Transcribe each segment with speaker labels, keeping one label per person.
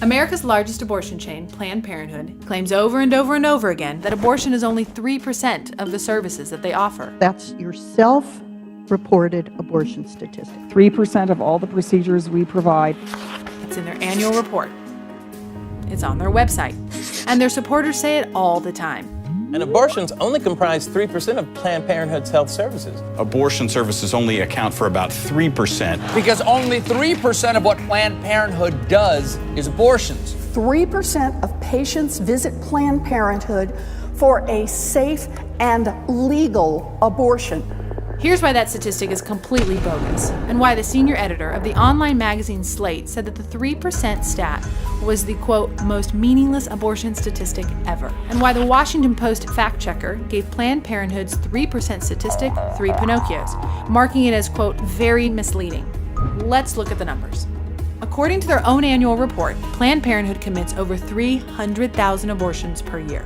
Speaker 1: America's largest abortion chain, Planned Parenthood, claims over and over and over again that abortion is only 3% of the services that they offer.
Speaker 2: That's your self-reported abortion statistic.
Speaker 3: 3% of all the procedures we provide.
Speaker 1: It's in their annual report. It's on their website. And their supporters say it all the time.
Speaker 4: And abortions only comprise 3% of Planned Parenthood's health services.
Speaker 5: Abortion services only account for about 3%.
Speaker 6: Because only 3% of what Planned Parenthood does is abortions.
Speaker 7: 3% of patients visit Planned Parenthood for a safe and legal abortion.
Speaker 1: Here's why that statistic is completely bogus, and why the senior editor of the online magazine Slate said that the 3% stat was the, quote, most meaningless abortion statistic ever, and why the Washington Post fact checker gave Planned Parenthood's 3% statistic 3 Pinocchios, marking it as, quote, very misleading. Let's look at the numbers. According to their own annual report, Planned Parenthood commits over 300,000 abortions per year.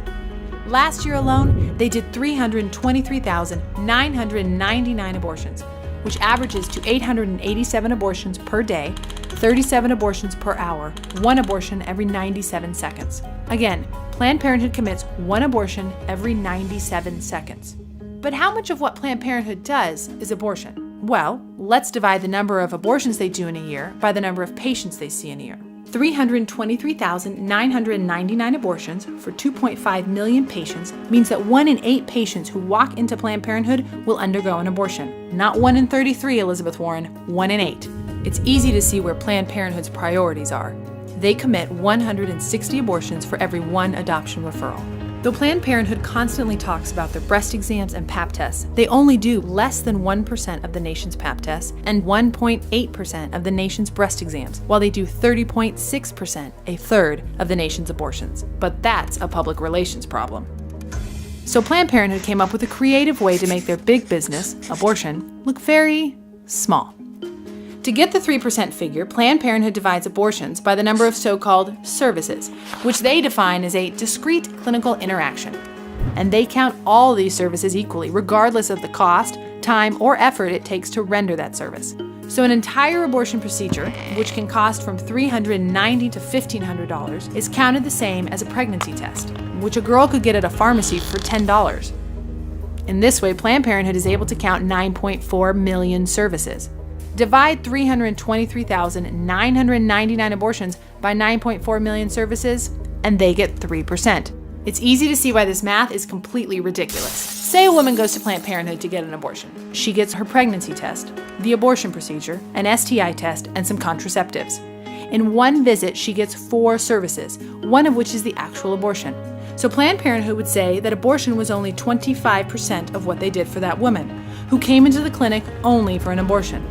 Speaker 1: Last year alone, they did 323,999 abortions, which averages to 887 abortions per day, 37 abortions per hour, 1 abortion every 97 seconds. Again, Planned Parenthood commits 1 abortion every 97 seconds. But how much of what Planned Parenthood does is abortion? Well, let's divide the number of abortions they do in a year by the number of patients they see in a year. 323,999 abortions for 2.5 million patients means that 1 in 8 patients who walk into Planned Parenthood will undergo an abortion. Not 1 in 33, Elizabeth Warren, 1 in 8. It's easy to see where Planned Parenthood's priorities are. They commit 160 abortions for every 1 adoption referral. Though Planned Parenthood constantly talks about their breast exams and Pap tests, they only do less than 1% of the nation's Pap tests and 1.8% of the nation's breast exams, while they do 30.6%, a third of the nation's abortions. But that's a public relations problem. So Planned Parenthood came up with a creative way to make their big business, abortion, look very small. To get the 3% figure, Planned Parenthood divides abortions by the number of so-called services, which they define as a discrete clinical interaction. And they count all these services equally, regardless of the cost, time, or effort it takes to render that service. So an entire abortion procedure, which can cost from $390 to $1,500, is counted the same as a pregnancy test, which a girl could get at a pharmacy for $10. In this way, Planned Parenthood is able to count 9.4 million services. Divide 323,999 abortions by 9.4 million services, and they get 3%. It's easy to see why this math is completely ridiculous. Say a woman goes to Planned Parenthood to get an abortion. She gets her pregnancy test, the abortion procedure, an STI test, and some contraceptives. In one visit, she gets 4 services, one of which is the actual abortion. So Planned Parenthood would say that abortion was only 25% of what they did for that woman, who came into the clinic only for an abortion.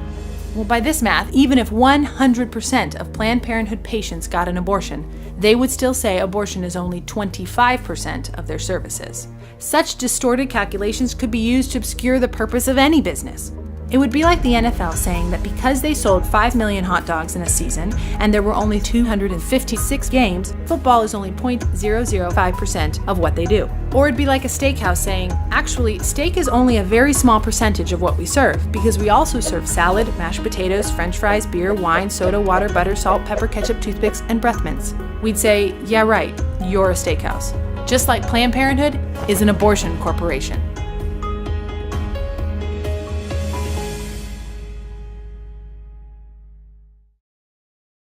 Speaker 1: Well, by this math, even if 100% of Planned Parenthood patients got an abortion, they would still say abortion is only 25% of their services. Such distorted calculations could be used to obscure the purpose of any business. It would be like the NFL saying that because they sold 5 million hot dogs in a season and there were only 256 games, football is only 0.005% of what they do. Or it'd be like a steakhouse saying, actually, steak is only a very small percentage of what we serve because we also serve salad, mashed potatoes, french fries, beer, wine, soda, water, butter, salt, pepper, ketchup, toothpicks, and breath mints. We'd say, yeah, right, you're a steakhouse. Just like Planned Parenthood is an abortion corporation.